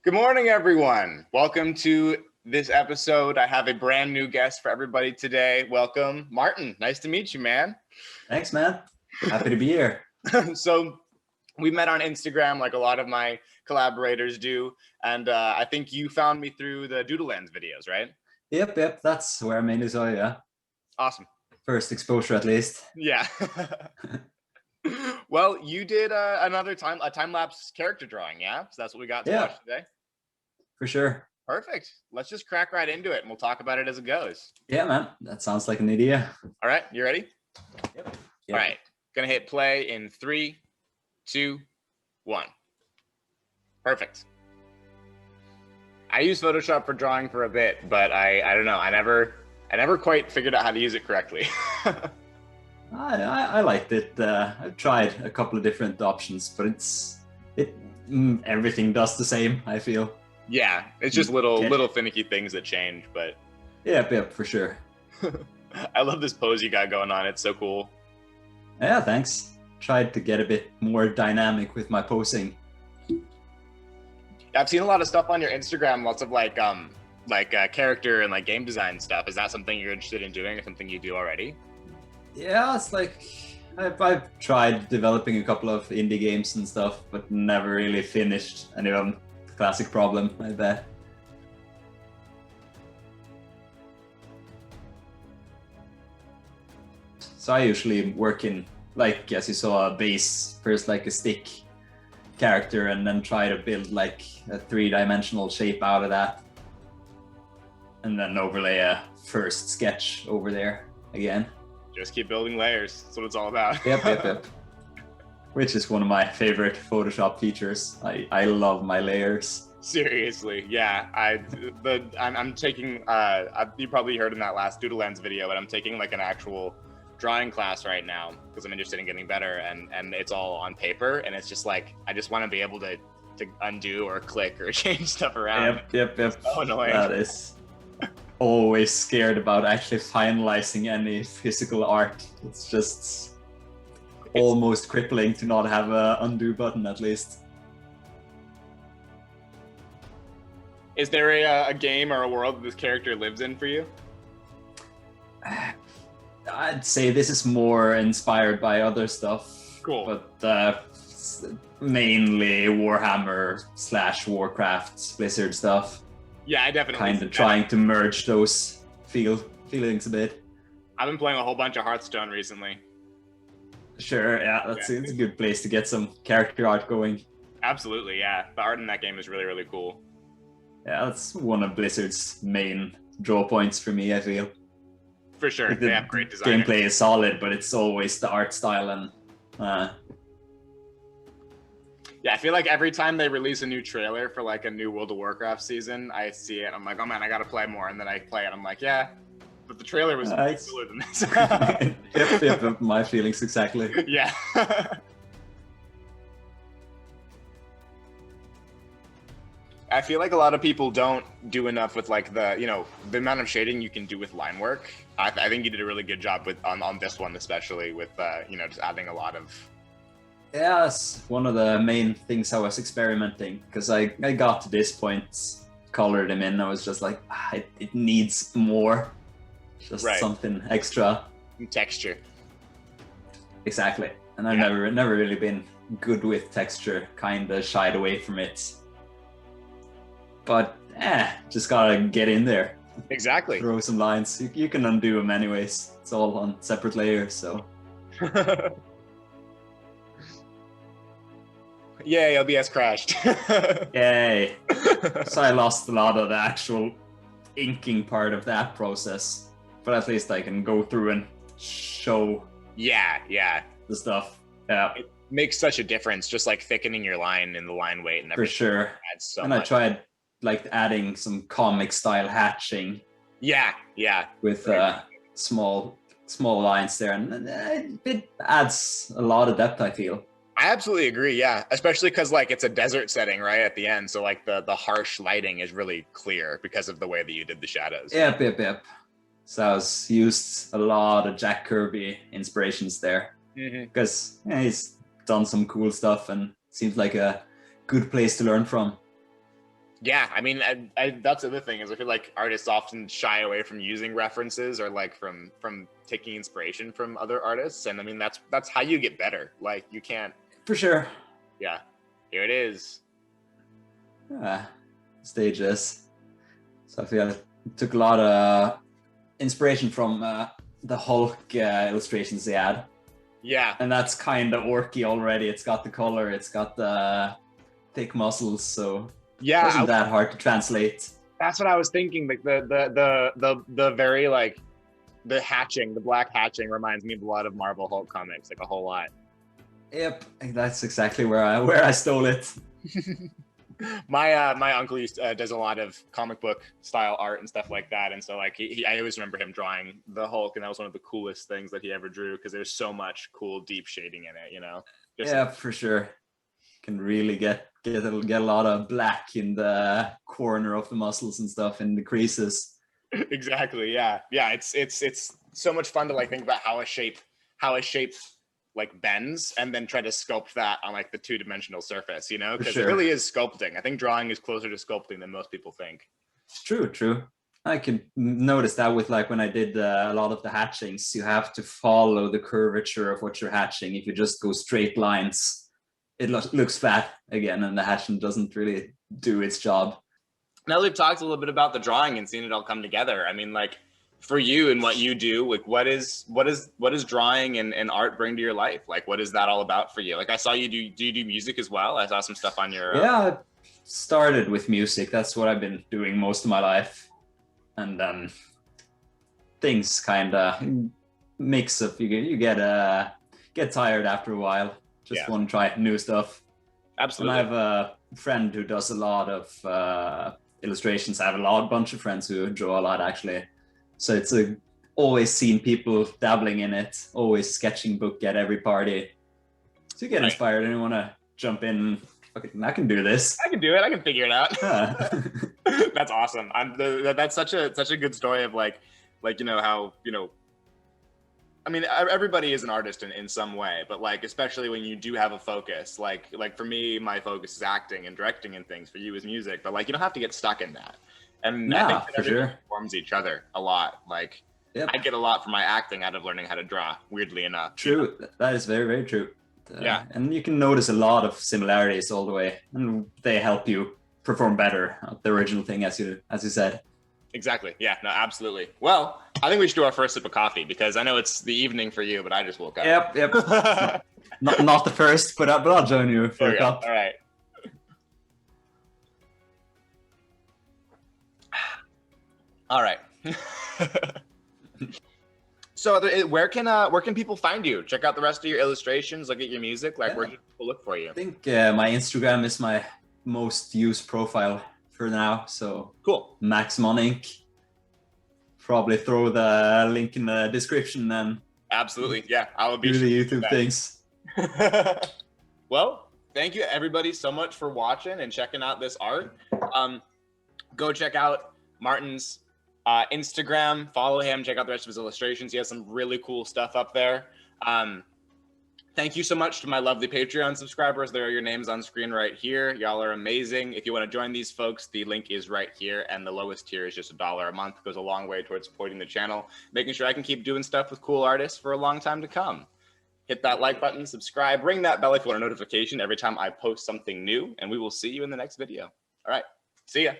Good morning, everyone. Welcome to this episode. I have a brand new guest for everybody today. Welcome, Martin. Nice to meet you, man. Thanks, man. Happy to be here. So we met on Instagram like a lot of my collaborators do. And I think you found me through the Doodlelands videos, right? Yep. That's where I mainly saw you. Yeah. Awesome. First exposure, at least. Yeah. Well, you did a time-lapse character drawing, yeah? So that's what we got to watch today? For sure. Perfect. Let's just crack right into it and we'll talk about it as it goes. Yeah, man. That sounds like an idea. All right, you ready? Yep. All right, gonna hit play in 3, 2, 1. Perfect. I use Photoshop for drawing for a bit, but I don't know. I never quite figured out how to use it correctly. I liked it. I've tried a couple of different options, but everything does the same, I feel. Yeah, it's just little finicky things that change, but Yep, for sure. I love this pose you got going on. It's so cool. Yeah, thanks. Tried to get a bit more dynamic with my posing. I've seen a lot of stuff on your Instagram, lots of like character and like game design stuff. Is that something you're interested in doing or something you do already? Yeah, it's like I've tried developing a couple of indie games and stuff, but never really finished any of them. Classic problem, I bet. So I usually work in, like, as you saw, a base, first like a stick character, and then try to build like a 3-dimensional shape out of that. And then overlay a first sketch over there again. Just keep building layers. That's what it's all about. Yep. Which is one of my favorite Photoshop features. I love my layers. Seriously, yeah. I'm taking. You probably heard in that last Doodlelands video, but I'm taking like an actual drawing class right now because I'm interested in getting better, and it's all on paper, and it's just like I just want to be able to undo or click or change stuff around. Yep. It's so annoying. That is. Always scared about actually finalizing any physical art. It's just almost crippling to not have a undo button, at least. Is there a game or a world that this character lives in for you? I'd say this is more inspired by other stuff. Cool. But mainly Warhammer / Warcraft, Blizzard stuff. Yeah, I definitely kind of trying to merge those feelings a bit. I've been playing a whole bunch of Hearthstone recently. Sure, yeah, it's a good place to get some character art going. Absolutely, yeah. The art in that game is really, really cool. Yeah, that's one of Blizzard's main draw points for me, I feel. For sure, like they have great designers. Gameplay is solid, but it's always the art style and... Yeah, I feel like every time they release a new trailer for like a new World of Warcraft season, I see it, I'm like, oh man, I gotta play more, and then I play it, I'm like, yeah, but the trailer was way cooler than this. Yep, my feelings exactly. Yeah. I feel like a lot of people don't do enough with like the amount of shading you can do with line work. I think you did a really good job with on this one, especially with just adding a lot of. Yeah, that's one of the main things I was experimenting, because I got to this point, colored them in, I was just like, it needs more, just something extra. Texture. Exactly, and I've never really been good with texture, kind of shied away from it. But just gotta get in there. Exactly. Throw some lines. You can undo them anyways. It's all on separate layers, so. Yay, OBS crashed. Yay. So I lost a lot of the actual inking part of that process. But at least I can go through and show the stuff. Yeah. It makes such a difference, just like thickening your line and the line weight and everything. For sure. Adds so and much. I tried like adding some comic style hatching. Yeah. With small lines there, and it adds a lot of depth, I feel. I absolutely agree, yeah. Especially because like it's a desert setting right at the end, so like the harsh lighting is really clear because of the way that you did the shadows. Yep. So I used a lot of Jack Kirby inspirations there. because he's done some cool stuff and seems like a good place to learn from. Yeah, I mean, that's the other thing is I feel like artists often shy away from using references or like from taking inspiration from other artists, and I mean that's how you get better. Like you can't. For sure. Yeah, here it is. Stages. So I feel I took a lot of inspiration from the Hulk illustrations they had. Yeah, and that's kind of orky already. It's got the color, it's got the thick muscles, so yeah, it wasn't that hard to translate. That's what I was thinking. Like the very like the hatching, the black hatching reminds me of a lot of Marvel Hulk comics, like a whole lot. Yep, that's exactly where I stole it. My uncle does a lot of comic book style art and stuff like that, and so like I always remember him drawing the Hulk, and that was one of the coolest things that he ever drew because there's so much cool deep shading in it, you know. Yeah, for sure. Can really get a lot of black in the corner of the muscles and stuff in the creases. Exactly. Yeah. It's so much fun to like think about how a shape like bends and then try to sculpt that on like the two-dimensional surface, you know, because it really is sculpting. I think drawing is closer to sculpting than most people think. True. I can notice that with like when I did a lot of the hatchings, you have to follow the curvature of what you're hatching. If you just go straight lines, it looks flat again, and the hatching doesn't really do its job. Now we've talked a little bit about the drawing and seen it all come together. I mean, like for you and what you do, like what is drawing and art bring to your life? Like what is that all about for you? Like I saw you do you do music as well? I saw some stuff on your Yeah, I started with music. That's what I've been doing most of my life, and then things kind of mix up. You get tired after a while. Just want to try new stuff. Absolutely. And I have a friend who does a lot of illustrations. I have a bunch of friends who draw a lot actually. So it's always seen people dabbling in it, always sketching book at every party. So you get inspired and you want to jump in. Okay, I can do this. I can do it. I can figure it out. That's awesome. That's such a good story of like you know how you know. I mean, everybody is an artist in some way, but like, especially when you do have a focus, like for me, my focus is acting and directing and things. For you is music, but like, you don't have to get stuck in that. And I think that everyone informs each other a lot. Like, I get a lot from my acting out of learning how to draw, weirdly enough. True. That is very, very true. Yeah. And you can notice a lot of similarities all the way, and they help you perform better at the original thing, as you said. Exactly. Yeah, no, absolutely. Well, I think we should do our first sip of coffee because I know it's the evening for you, but I just woke up. Yep. not the first, but I'll join you for a cup. All right. All right. So where can people find you? Check out the rest of your illustrations, look at your music, like where can people look for you? I think my Instagram is my most used profile for now, so cool. Maximon.inc. Probably throw the link in the description then. Absolutely, yeah. I will be do the YouTube things. Well, thank you everybody so much for watching and checking out this art. Go check out Martin's Instagram, follow him, check out the rest of his illustrations. He has some really cool stuff up there. Thank you so much to my lovely Patreon subscribers. There are your names on screen right here. Y'all are amazing. If you want to join these folks, the link is right here, and the lowest tier is just $1 a month. It goes a long way towards supporting the channel, making sure I can keep doing stuff with cool artists for a long time to come. Hit that like button, subscribe, ring that bell if you want a notification every time I post something new, and we will see you in the next video. All right, see ya.